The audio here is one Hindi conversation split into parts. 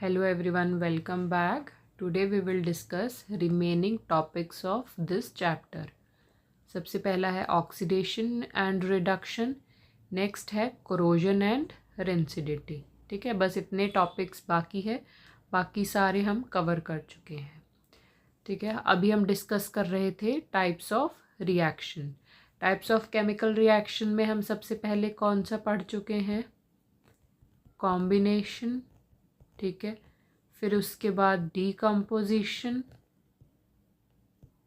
Hello everyone, welcome back. Today we will discuss remaining topics of this chapter. सबसे पहला है ऑक्सीडेशन एंड रिडक्शन, नेक्स्ट है कोरोजन एंड रेंसिडिटी. ठीक है, बस इतने टॉपिक्स बाकी है, बाकी सारे हम कवर कर चुके हैं. ठीक है, अभी हम डिस्कस कर रहे थे types of reaction. Types of chemical reaction में हम सबसे पहले कौन सा पढ़ चुके हैं? कॉम्बिनेशन. ठीक है, फिर उसके बाद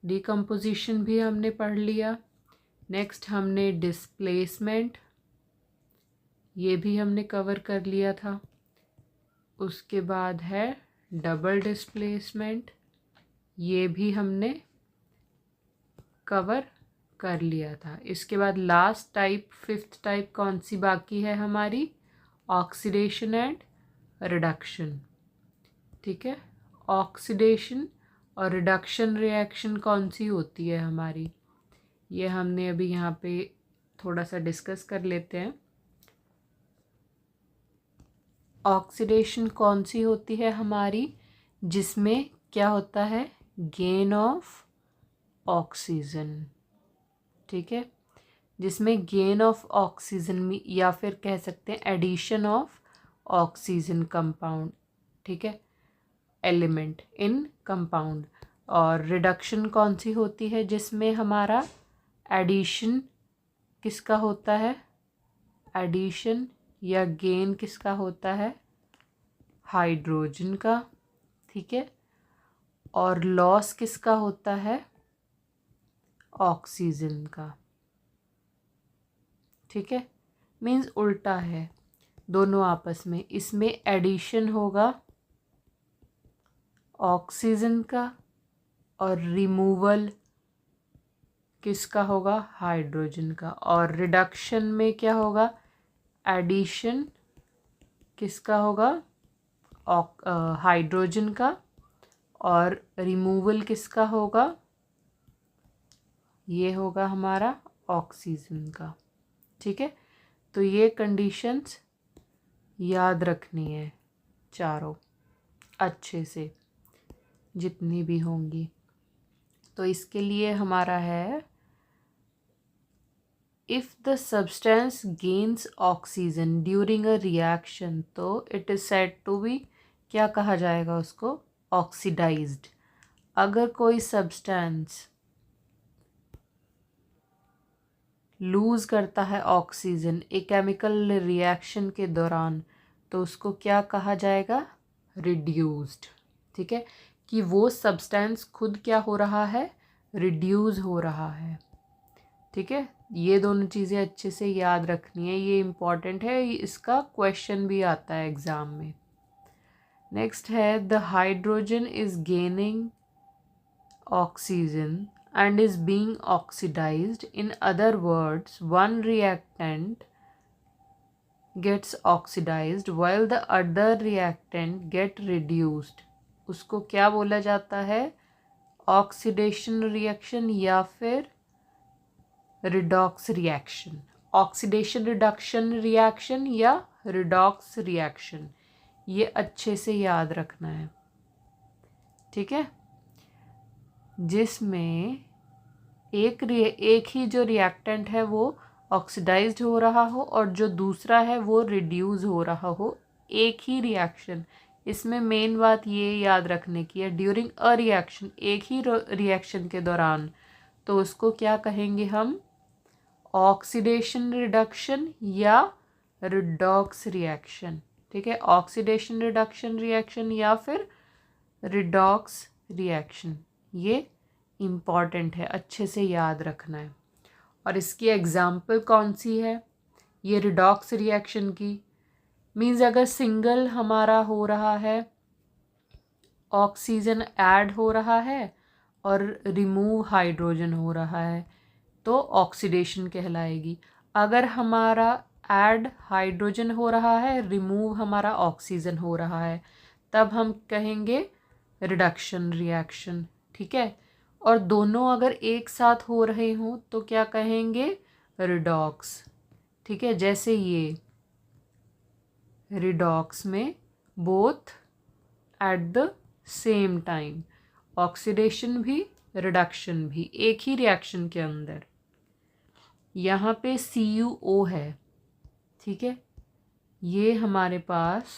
डिकम्पोजिशन भी हमने पढ़ लिया. नेक्स्ट हमने डिस्प्लेसमेंट, ये भी हमने कवर कर लिया था. उसके बाद है डबल डिस्प्लेसमेंट, ये भी हमने कवर कर लिया था. इसके बाद लास्ट टाइप, फिफ्थ टाइप कौन सी बाकी है हमारी? Oxidation and reduction. ठीक है, ऑक्सीडेशन और रिडक्शन रिएक्शन कौन सी होती है हमारी, ये हमने अभी यहाँ पे थोड़ा सा डिस्कस कर लेते हैं. ऑक्सीडेशन कौन सी होती है हमारी? जिसमें क्या होता है? Gain of oxygen. ठीक है, जिसमें गेन ऑफ ऑक्सीजन या फिर कह सकते हैं एडिशन ऑफ ऑक्सीजन कंपाउंड. ठीक है, एलिमेंट इन कंपाउंड. और रिडक्शन कौन सी होती है? जिसमें हमारा एडिशन किसका होता है? एडिशन या गेन किसका होता है? हाइड्रोजन का. ठीक है, और लॉस किसका होता है? ऑक्सीजन का. ठीक है, मीन्स उल्टा है दोनों आपस में. इसमें एडिशन होगा ऑक्सीजन का और रिमूवल किसका होगा? हाइड्रोजन का. और रिडक्शन में क्या होगा? एडिशन किसका होगा? हाइड्रोजन का. और रिमूवल किसका होगा? ये होगा हमारा ऑक्सीजन का. ठीक है, तो ये कंडीशंस याद रखनी है चारों अच्छे से, जितनी भी होंगी. तो इसके लिए हमारा है, if the substance gains oxygen during a reaction, तो it is said to be, क्या कहा जाएगा उसको? ऑक्सीडाइज्ड. अगर कोई सब्सटेंस लूज़ करता है ऑक्सीजन एक केमिकल रिएक्शन के दौरान, तो उसको क्या कहा जाएगा? रिड्यूस्ड. ठीक है, कि वो सब्सटेंस खुद क्या हो रहा है? रिड्यूस हो रहा है. ठीक है, ये दोनों चीज़ें अच्छे से याद रखनी है, ये इम्पॉर्टेंट है, इसका क्वेश्चन भी आता है एग्ज़ाम में. नेक्स्ट है, the hydrogen is gaining oxygen and is being oxidized. In other words, one reactant gets oxidized while the other reactant get reduced. उसको क्या बोला जाता है? ऑक्सीडेशन रिएक्शन या फिर redox reaction. Oxidation reduction reaction या रिडॉक्स रिएक्शन, ये अच्छे से याद रखना है. ठीक है, जिसमें एक ही जो रिएक्टेंट है वो ऑक्सीडाइज्ड हो रहा हो और जो दूसरा है वो रिड्यूस हो रहा हो, एक ही रिएक्शन. इसमें मेन बात ये याद रखने की है, ड्यूरिंग अ रिएक्शन, एक ही रिएक्शन के दौरान, तो उसको क्या कहेंगे हम? ऑक्सीडेशन रिडक्शन या रिडॉक्स रिएक्शन. ठीक है, ऑक्सीडेशन रिडक्शन रिएक्शन या फिर रिडॉक्स रिएक्शन, ये इम्पॉर्टेंट है, अच्छे से याद रखना है. और इसकी एग्जाम्पल कौन सी है? ये रिडॉक्स रिएक्शन की. मीन्स अगर सिंगल हमारा हो रहा है, ऑक्सीजन ऐड हो रहा है और रिमूव हाइड्रोजन हो रहा है, तो ऑक्सीडेशन कहलाएगी. अगर हमारा ऐड हाइड्रोजन हो रहा है, रिमूव हमारा ऑक्सीजन हो रहा है, तब हम कहेंगे रिडक्शन रिएक्शन. ठीक है, और दोनों अगर एक साथ हो रहे हों तो क्या कहेंगे? रिडॉक्स. ठीक है, जैसे ये रिडॉक्स में both at the same time, oxidation भी रिडक्शन भी एक ही रिएक्शन के अंदर। यहाँ पे CuO है, ठीक है, ये हमारे पास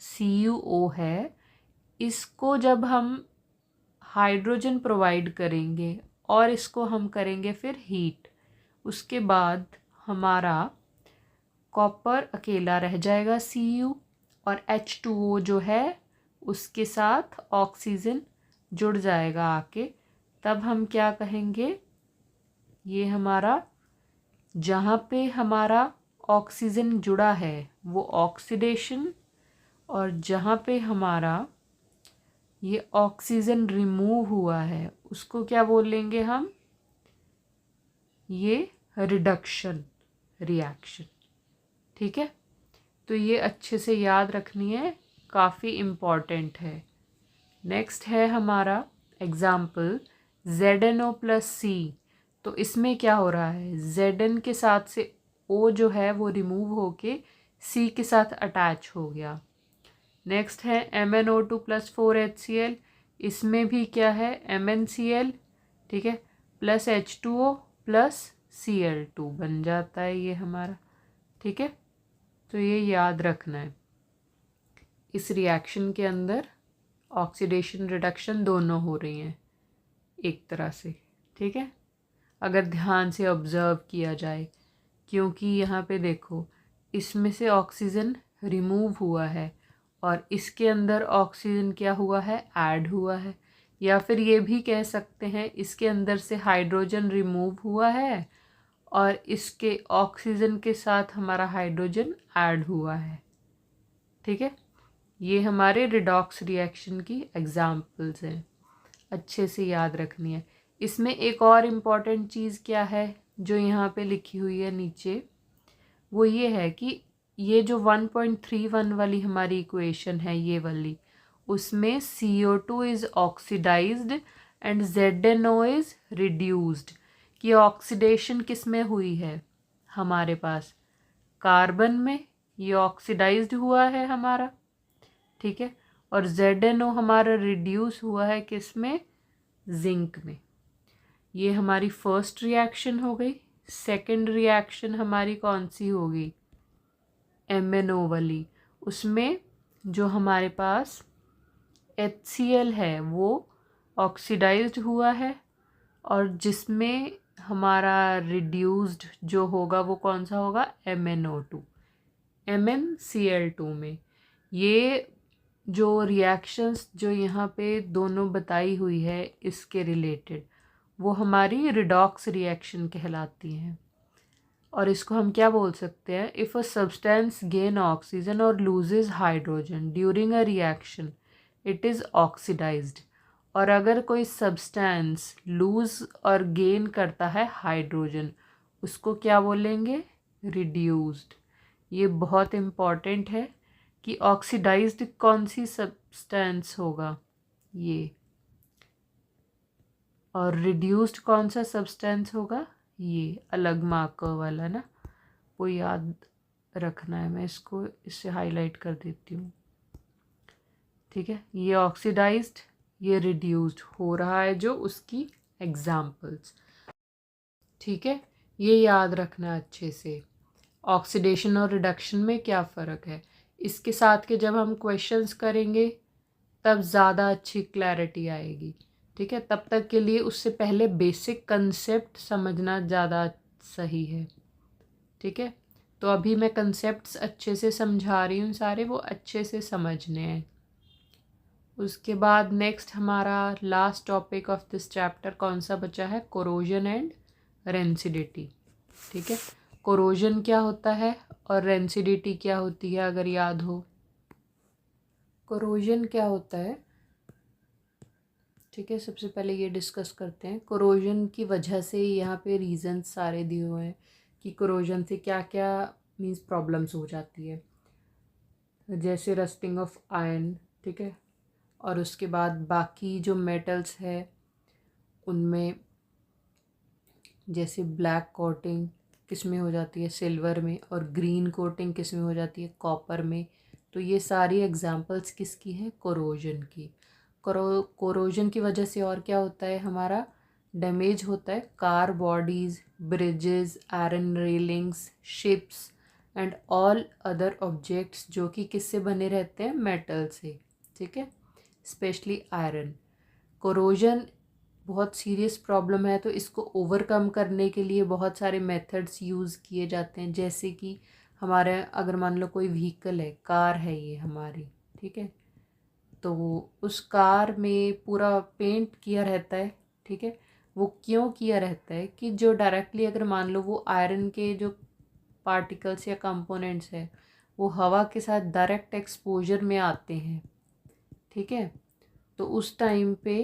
CuO है। इसको जब हम हाइड्रोजन प्रोवाइड करेंगे और इसको हम करेंगे फिर हीट, उसके बाद हमारा कॉपर अकेला रह जाएगा Cu, और H2O जो है उसके साथ ऑक्सीजन जुड़ जाएगा आके। तब हम क्या कहेंगे, ये हमारा जहाँ पे हमारा ऑक्सीजन जुड़ा है वो ऑक्सीडेशन, और जहाँ पे हमारा ये ऑक्सीजन रिमूव हुआ है उसको क्या बोलेंगे हम, ये रिडक्शन रिएक्शन। ठीक है, तो ये अच्छे से याद रखनी है, काफ़ी इम्पॉर्टेंट है। नेक्स्ट है हमारा एग्जाम्पल ZnO+C। तो इसमें क्या हो रहा है, Zn के साथ से O जो है वो रिमूव होके C के साथ अटैच हो गया। नेक्स्ट है MnO2+4HCl। इसमें भी क्या है, MnCl, ठीक है, प्लस H2O प्लस Cl2 बन जाता है ये हमारा। ठीक है, तो ये याद रखना है। इस रिएक्शन के अंदर ऑक्सीडेशन रिडक्शन दोनों हो रही हैं एक तरह से। ठीक है, अगर ध्यान से ऑब्ज़र्व किया जाए, क्योंकि यहाँ पे देखो इसमें से ऑक्सीजन रिमूव हुआ है और इसके अंदर ऑक्सीजन क्या हुआ है, ऐड हुआ है। या फिर ये भी कह सकते हैं इसके अंदर से हाइड्रोजन रिमूव हुआ है और इसके ऑक्सीजन के साथ हमारा हाइड्रोजन ऐड हुआ है। ठीक है, ये हमारे रिडॉक्स रिएक्शन की एग्जाम्पल्स हैं, अच्छे से याद रखनी है। इसमें एक और इम्पॉर्टेंट चीज़ क्या है जो यहाँ पे लिखी हुई है नीचे, वो ये है कि ये जो 1.31 वाली हमारी इक्वेशन है ये वाली, उसमें CO2 is oxidised and ZnO is reduced. कि ऑक्सीडेशन किस में हुई है, हमारे पास कार्बन में, ये ऑक्सीडाइज्ड हुआ है हमारा। ठीक है, और ZnO हमारा रिड्यूस हुआ है किस में, जिंक में। ये हमारी फर्स्ट रिएक्शन हो गई। सेकंड रिएक्शन हमारी कौन सी होगी, MnO वाली। उसमें जो हमारे पास HCl है वो ऑक्सीडाइज्ड हुआ है, और जिसमें हमारा रिड्यूस्ड जो होगा वो कौन सा होगा, MnO2, MnCl2 में। ये जो रिएक्शंस जो यहाँ पे दोनों बताई हुई है इसके रिलेटेड, वो हमारी रिडॉक्स रिएक्शन कहलाती हैं। और इसको हम क्या बोल सकते हैं, if a substance gain oxygen और loses hydrogen during a reaction it is oxidised. और अगर कोई सब्सटेंस लूज और गेन करता है हाइड्रोजन, उसको क्या बोलेंगे, रिड्यूस्ड। ये बहुत इम्पॉर्टेंट है कि ऑक्सीडाइज्ड कौन सी सब्सटेंस होगा, ये, और रिड्यूस्ड कौन सा सब्सटेंस होगा, ये अलग मार्कर वाला ना, वो याद रखना है। मैं इसको इससे हाईलाइट कर देती हूँ। ठीक है, ये ऑक्सीडाइज्ड, ये रिड्यूस्ड हो रहा है जो उसकी एग्जाम्पल्स। ठीक है, ये याद रखना अच्छे से, ऑक्सीडेशन और रिडक्शन में क्या फ़र्क है। इसके साथ के जब हम क्वेश्चंस करेंगे तब ज़्यादा अच्छी क्लैरिटी आएगी। ठीक है, तब तक के लिए उससे पहले बेसिक कंसेप्ट समझना ज़्यादा सही है। ठीक है, तो अभी मैं कंसेप्ट्स अच्छे से समझा रही हूँ, सारे वो अच्छे से समझने हैं। उसके बाद नेक्स्ट हमारा last topic of this chapter कौन सा बचा है, कोरोजन एंड रेंसिडिटी। ठीक है, कोरोजन क्या होता है और रेंसिडिटी क्या होती है, अगर याद हो। कोरोजन क्या होता है, ठीक है, सबसे पहले ये डिस्कस करते हैं। कोरोजन की वजह से यहाँ पे रीजंस सारे दिए हुए हैं कि कोरोजन से क्या क्या मीन्स प्रॉब्लम्स हो जाती है, जैसे रस्टिंग ऑफ आयरन। ठीक है, और उसके बाद बाकी जो मेटल्स है उनमें जैसे ब्लैक कोटिंग किस में हो जाती है, सिल्वर में, और ग्रीन कोटिंग किस में हो जाती है, कॉपर में, तो ये सारी एग्जांपल्स किसकी है, कोरोजन की। कोरोजन की वजह से और क्या होता है, हमारा डैमेज होता है car bodies, bridges, iron railings, ships and all other objects जो कि किससे बने रहते हैं, मेटल से, ठीक है, स्पेशली आयरन। कोरोजन बहुत सीरियस प्रॉब्लम है, तो इसको ओवरकम करने के लिए बहुत सारे मेथड्स यूज़ किए जाते हैं। जैसे कि हमारे अगर मान लो कोई व्हीकल है, कार है ये हमारी, ठीक है, तो उस कार में पूरा पेंट किया रहता है, ठीक है। वो क्यों किया रहता है कि जो डायरेक्टली अगर मान लो वो आयरन के जो पार्टिकल्स या कंपोनेंट्स है वो हवा के साथ डायरेक्ट एक्सपोजर में आते हैं, ठीक है, तो उस टाइम पे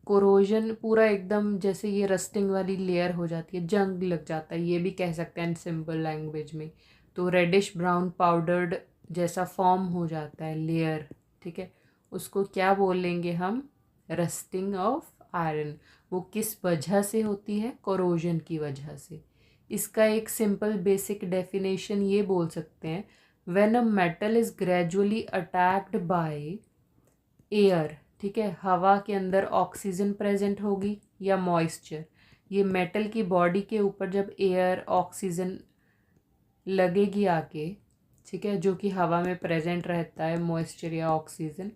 कोरोजन पूरा एकदम जैसे ये रस्टिंग वाली लेयर हो जाती है, जंग लग जाता है, ये भी कह सकते हैं सिंपल लैंग्वेज में। तो रेडिश ब्राउन पाउडर्ड जैसा फॉर्म हो जाता है लेयर, ठीक है, उसको क्या बोलेंगे हम, रस्टिंग ऑफ आयरन। वो किस वजह से होती है, कोरोजन की वजह से। इसका एक सिंपल बेसिक डेफिनेशन ये बोल सकते हैं, when a metal is gradually attacked by air, ठीक है, हवा के अंदर ऑक्सीजन प्रेजेंट होगी या मॉइस्चर, ये मेटल की बॉडी के ऊपर जब एयर ऑक्सीजन लगेगी आके, ठीक है, जो कि हवा में प्रेजेंट रहता है मॉइस्चर या ऑक्सीजन,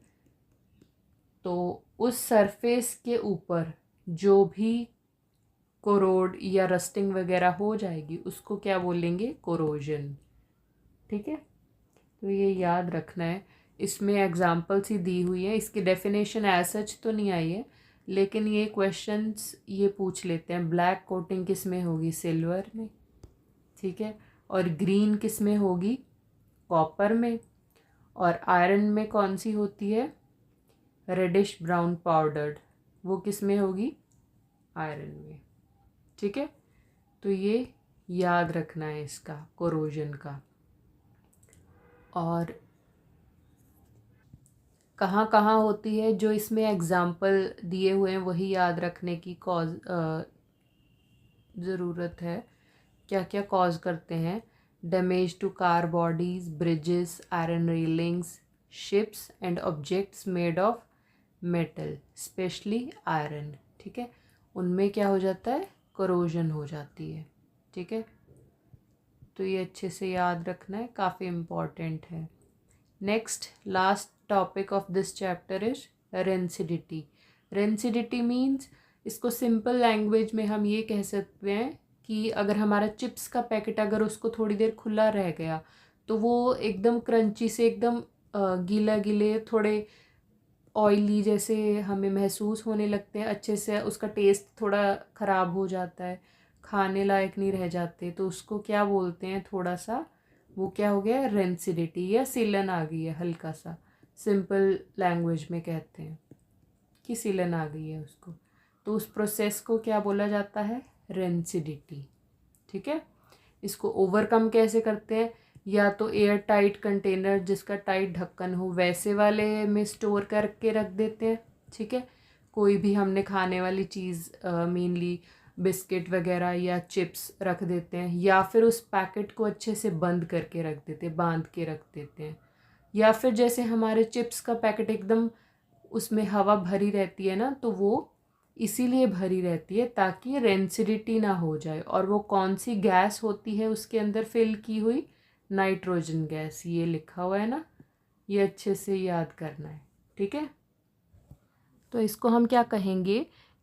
तो उस सरफेस के ऊपर जो भी कोरोड या रस्टिंग वगैरह हो जाएगी उसको क्या बोलेंगे, कोरोजन, ठीक है। तो ये याद रखना है। इसमें एग्जाम्पल्स ही दी हुई है, इसकी डेफिनेशन एज सच तो नहीं आई है, लेकिन ये क्वेश्चंस ये पूछ लेते हैं, ब्लैक कोटिंग किस में होगी, सिल्वर में, ठीक है, और ग्रीन किस में होगी, कॉपर में, और आयरन में कौन सी होती है, रेडिश ब्राउन पाउडर्ड, वो किस में होगी, आयरन में, ठीक है। तो ये याद रखना है इसका, कोरोजन का। और कहाँ कहाँ होती है, जो इसमें एग्जाम्पल दिए हुए हैं वही याद रखने की ज़रूरत है। क्या क्या कॉज करते हैं, damage to car bodies, bridges, iron railings, ships and objects made of metal, specially iron, ठीक है, उनमें क्या हो जाता है, कोरोजन हो जाती है, ठीक है। तो ये अच्छे से याद रखना है, काफ़ी इम्पॉर्टेंट है। Next last topic of this chapter is rancidity. Rancidity means, इसको सिंपल लैंग्वेज में हम ये कह सकते हैं कि अगर हमारा चिप्स का पैकेट अगर उसको थोड़ी देर खुला रह गया तो वो एकदम क्रंची से एकदम गीला गिले थोड़े ऑयली जैसे हमें महसूस होने लगते हैं, अच्छे से उसका टेस्ट थोड़ा ख़राब हो जाता है, खाने लायक नहीं रह जाते, तो उसको क्या बोलते हैं, थोड़ा सा वो क्या हो गया, रेंसिडिटी या सीलन आ गई है, हल्का सा सिंपल लैंग्वेज में कहते हैं कि सीलन आ गई है उसको, तो उस प्रोसेस को क्या बोला जाता है, रेंसिडिटी, ठीक है। इसको ओवरकम कैसे करते हैं, या तो एयर टाइट कंटेनर जिसका टाइट ढक्कन हो वैसे वाले में स्टोर करके रख देते हैं, ठीक है, कोई भी हमने खाने वाली चीज़ मेनली बिस्किट वगैरह या चिप्स रख देते हैं, या फिर उस पैकेट को अच्छे से बंद करके रख देते हैं, बांध के रख देते हैं, या फिर जैसे हमारे चिप्स का पैकेट एकदम उसमें हवा भरी रहती है ना, तो वो इसीलिए भरी रहती है ताकि रेंसिडिटी ना हो जाए। और वो कौन सी गैस होती है उसके अंदर फिल की हुई, नाइट्रोजन गैस, ये लिखा हुआ है ना, ये अच्छे से याद करना है, ठीक है। तो इसको हम क्या कहेंगे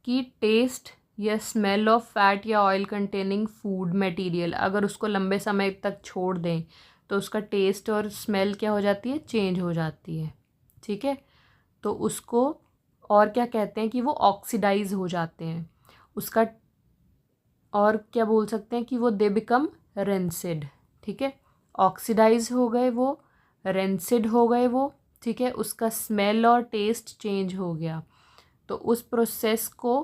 कि टेस्ट या स्मेल ऑफ फैट या ऑयल कंटेनिंग फूड मटेरियल, अगर उसको लंबे समय तक छोड़ दें तो उसका टेस्ट और स्मेल क्या हो जाती है, चेंज हो जाती है, ठीक है। तो उसको और क्या कहते हैं कि वो ऑक्सीडाइज हो जाते हैं, उसका और क्या बोल सकते हैं कि वो दे बिकम रेंसिड, ठीक है, ऑक्सीडाइज हो गए वो, रेंसिड हो गए वो, ठीक है, उसका स्मेल और टेस्ट चेंज हो गया। तो उस प्रोसेस को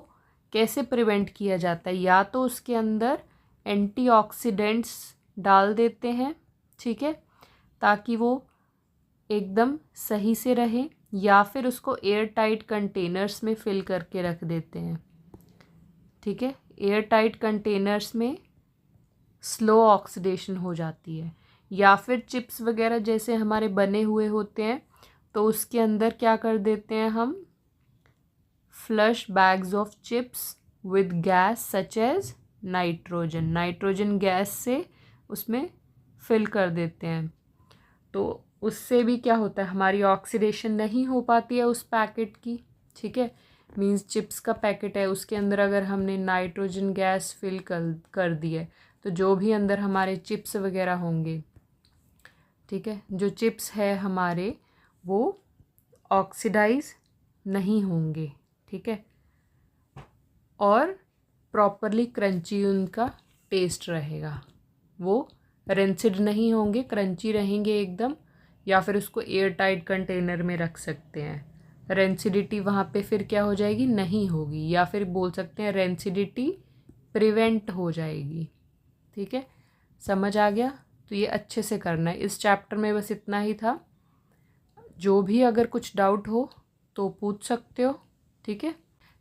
कैसे प्रिवेंट किया जाता है, या तो उसके अंदर एंटीऑक्सीडेंट्स डाल देते हैं, ठीक है, ताकि वो एकदम सही से रहे, या फिर उसको एयर टाइट कंटेनर्स में फिल करके रख देते हैं, ठीक है। एयर टाइट कंटेनर्स में स्लो ऑक्सीडेशन हो जाती है, या फिर चिप्स वगैरह जैसे हमारे बने हुए होते हैं तो उसके अंदर क्या कर देते हैं हम, flush bags of chips with gas such as nitrogen, nitrogen gas से उसमें फिल कर देते हैं। तो उससे भी क्या होता है, हमारी ऑक्सीडेशन नहीं हो पाती है उस पैकेट की, ठीक है। मींस चिप्स का पैकेट है, उसके अंदर अगर हमने नाइट्रोजन गैस फिल कर दी है तो जो भी अंदर हमारे चिप्स वगैरह होंगे, ठीक है, जो चिप्स है हमारे वो ऑक्सीडाइज नहीं होंगे, ठीक है, और प्रॉपरली क्रंची उनका टेस्ट रहेगा, वो रेंसिड नहीं होंगे, क्रंची रहेंगे एकदम। या फिर उसको एयर टाइट कंटेनर में रख सकते हैं, रेंसिडिटी वहाँ पे फिर क्या हो जाएगी, नहीं होगी, या फिर बोल सकते हैं रेंसिडिटी प्रिवेंट हो जाएगी, ठीक है। समझ आ गया? तो ये अच्छे से करना है। इस चैप्टर में बस इतना ही था। जो भी अगर कुछ डाउट हो तो पूछ सकते हो, ठीक है।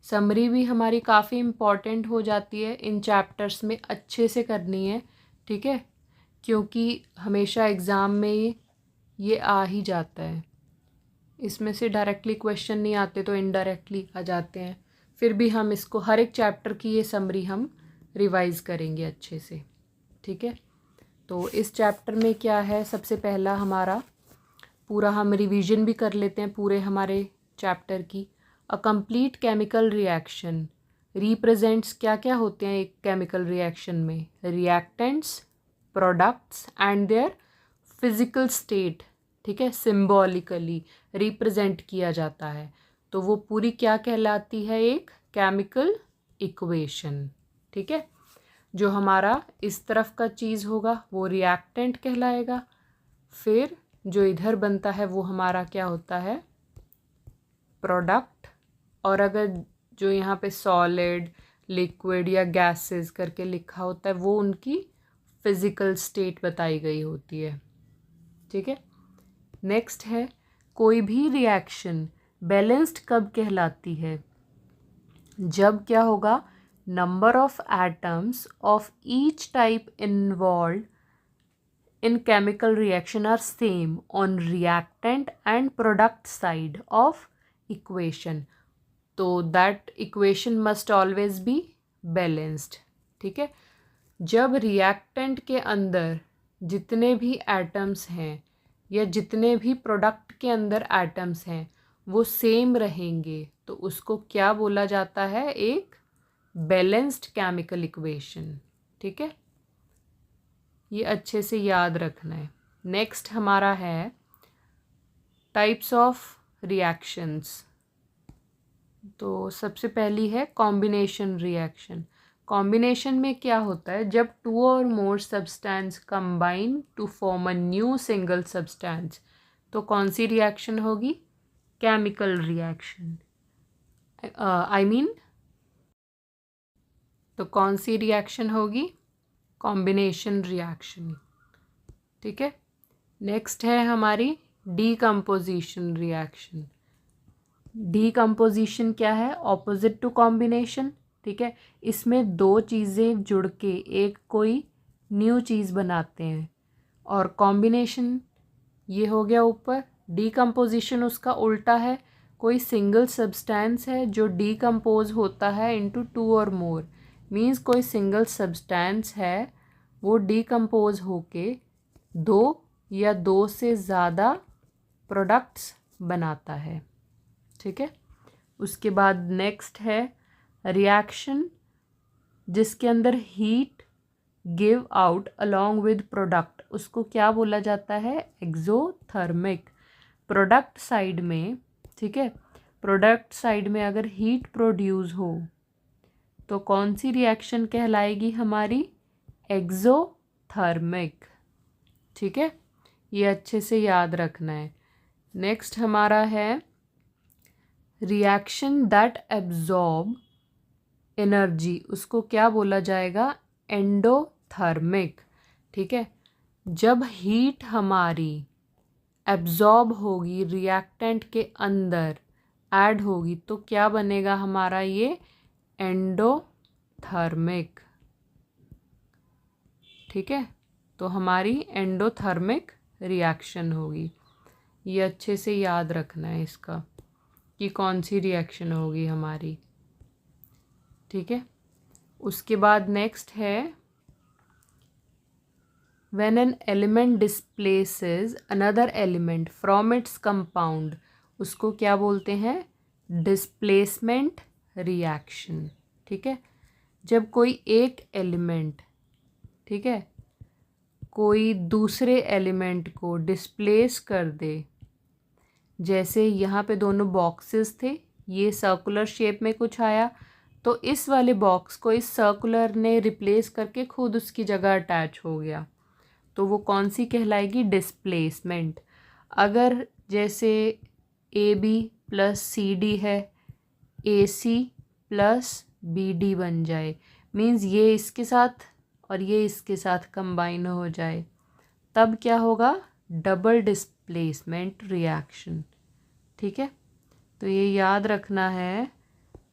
समरी भी हमारी काफ़ी इम्पॉर्टेंट हो जाती है इन चैप्टर्स में, अच्छे से करनी है, ठीक है, क्योंकि हमेशा एग्ज़ाम में ये आ ही जाता है। इसमें से डायरेक्टली क्वेश्चन नहीं आते तो इनडायरेक्टली आ जाते हैं। फिर भी हम इसको हर एक चैप्टर की ये समरी हम रिवाइज़ करेंगे अच्छे से, ठीक है। तो इस चैप्टर में क्या है, सबसे पहला हमारा पूरा हम रिवीजन भी कर लेते हैं पूरे हमारे चैप्टर की। A complete chemical reaction represents, क्या क्या होते हैं एक केमिकल रिएक्शन में, reactants, products and their physical state, ठीक है, सिंबॉलिकली रिप्रेजेंट किया जाता है। तो वो पूरी क्या कहलाती है, एक केमिकल इक्वेशन, ठीक है। जो हमारा इस तरफ का चीज़ होगा वो रिएक्टेंट कहलाएगा, फिर जो इधर बनता है वो हमारा क्या होता है, प्रोडक्ट। और अगर जो यहाँ पे सॉलिड, लिक्विड या गैसेस करके लिखा होता है वो उनकी फिजिकल स्टेट बताई गई होती है, ठीक है। नेक्स्ट है, कोई भी रिएक्शन बैलेंस्ड कब कहलाती है, जब क्या होगा, number of atoms of each type involve in chemical reaction are same on reactant and product side of equation, तो that equation must always be balanced, ठीक है। जब रिएक्टेंट के अंदर जितने भी एटम्स हैं या जितने भी प्रोडक्ट के अंदर एटम्स हैं वो सेम रहेंगे तो उसको क्या बोला जाता है, एक बैलेंस्ड केमिकल इक्वेशन, ठीक है। ये अच्छे से याद रखना है। नेक्स्ट हमारा है टाइप्स ऑफ रिएक्शंस। तो सबसे पहली है कॉम्बिनेशन रिएक्शन। कॉम्बिनेशन में क्या होता है, जब टू और more substance combine to form a new single substance, तो कौन सी रिएक्शन होगी, केमिकल रिएक्शन। तो कौन सी रिएक्शन होगी, कॉम्बिनेशन रिएक्शन, ठीक है। नेक्स्ट है हमारी डीकम्पोजिशन रिएक्शन। डीकम्पोजिशन क्या है, ऑपोजिट टू कॉम्बिनेशन, ठीक है। इसमें दो चीज़ें जुड़ के एक कोई न्यू चीज़ बनाते हैं, और कॉम्बिनेशन ये हो गया ऊपर, डीकम्पोजिशन उसका उल्टा है, कोई सिंगल सब्सटेंस है जो डीकम्पोज होता है इनटू टू और मोर, मींस कोई सिंगल सब्सटेंस है वो डीकम्पोज होके दो या दो से ज़्यादा प्रोडक्ट्स बनाता है, ठीक है। उसके बाद नेक्स्ट है रिएक्शन जिसके अंदर heat give out along with product, उसको क्या बोला जाता है, एक्सोथर्मिक। प्रोडक्ट साइड में, ठीक है, प्रोडक्ट साइड में अगर हीट प्रोड्यूस हो तो कौन सी रिएक्शन कहलाएगी हमारी, एक्सोथर्मिक, ठीक है। ये अच्छे से याद रखना है। नेक्स्ट हमारा है रिएक्शन दैट एब्जॉर्ब एनर्जी, उसको क्या बोला जाएगा, एंडोथर्मिक, ठीक है। जब हीट हमारी एब्जॉर्ब होगी रिएक्टेंट के अंदर ऐड होगी तो क्या बनेगा हमारा, ये एंडोथर्मिक, ठीक है। तो हमारी एंडोथर्मिक रिएक्शन होगी। ये अच्छे से याद रखना है इसका कि कौन सी रिएक्शन होगी हमारी, ठीक है। उसके बाद नेक्स्ट है when an element displaces another element from its compound, उसको क्या बोलते हैं? डिस्प्लेसमेंट रिएक्शन, ठीक है। जब कोई एक एलिमेंट, ठीक है, कोई दूसरे एलिमेंट को डिस्प्लेस कर दे, जैसे यहाँ पे दोनों बॉक्सेस थे, ये सर्कुलर शेप में कुछ आया, तो इस वाले बॉक्स को इस सर्कुलर ने रिप्लेस करके खुद उसकी जगह अटैच हो गया, तो वो कौन सी कहलाएगी? डिस्प्लेसमेंट। अगर जैसे A B plus C D है, A C plus B D बन जाए, मीन्स ये इसके साथ और ये इसके साथ कंबाइन हो जाए, तब क्या होगा? डबल डिस्प्लेसमेंट रिएक्शन, ठीक है। तो ये याद रखना है,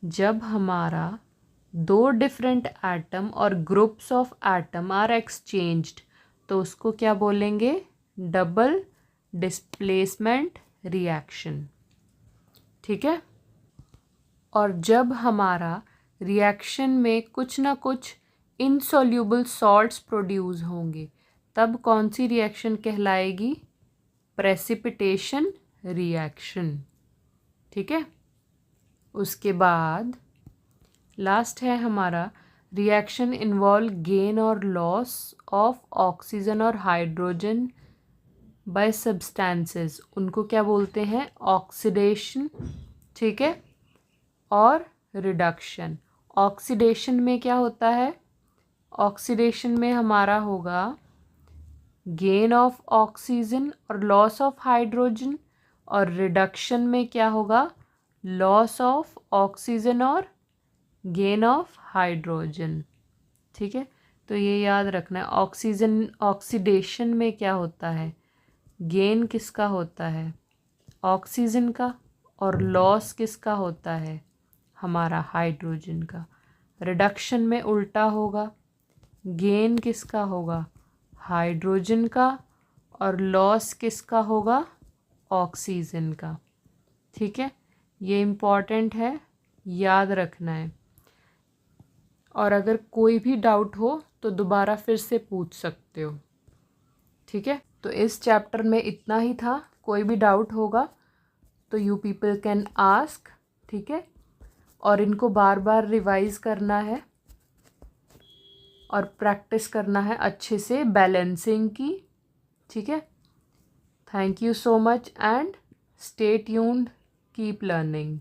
जब हमारा दो डिफरेंट एटम और groups of atom are exchanged, तो उसको क्या बोलेंगे? डबल डिस्प्लेसमेंट रिएक्शन, ठीक है। और जब हमारा रिएक्शन में कुछ ना कुछ इनसॉल्यूबल सॉल्ट्स प्रोड्यूस होंगे, तब कौन सी रिएक्शन कहलाएगी? प्रेसिपिटेशन रिएक्शन, ठीक है। उसके बाद लास्ट है हमारा रिएक्शन इन्वॉल्व गेन और लॉस ऑफ ऑक्सीजन और हाइड्रोजन बाय सब्सटेंसेस, उनको क्या बोलते हैं? ऑक्सीडेशन, ठीक है, और रिडक्शन। ऑक्सीडेशन में क्या होता है? ऑक्सीडेशन में हमारा होगा गेन ऑफ ऑक्सीजन और लॉस ऑफ हाइड्रोजन, और रिडक्शन में क्या होगा? लॉस ऑफ ऑक्सीजन और गेन ऑफ हाइड्रोजन, ठीक है। तो ये याद रखना है, ऑक्सीडेशन में क्या होता है? गेन किसका होता है? ऑक्सीजन का, और लॉस किसका होता है? हमारा हाइड्रोजन का। रिडक्शन में उल्टा होगा, गेन किसका होगा? हाइड्रोजन का, और लॉस किसका होगा? ऑक्सीजन का, ठीक है। ये इम्पॉर्टेंट है, याद रखना है। और अगर कोई भी डाउट हो तो दोबारा फिर से पूछ सकते हो, ठीक है। तो इस चैप्टर में इतना ही था, कोई भी डाउट होगा तो यू पीपल कैन आस्क, ठीक है। और इनको बार बार रिवाइज करना है और प्रैक्टिस करना है अच्छे से बैलेंसिंग की, ठीक है। Thank you so much and stay tuned, keep learning.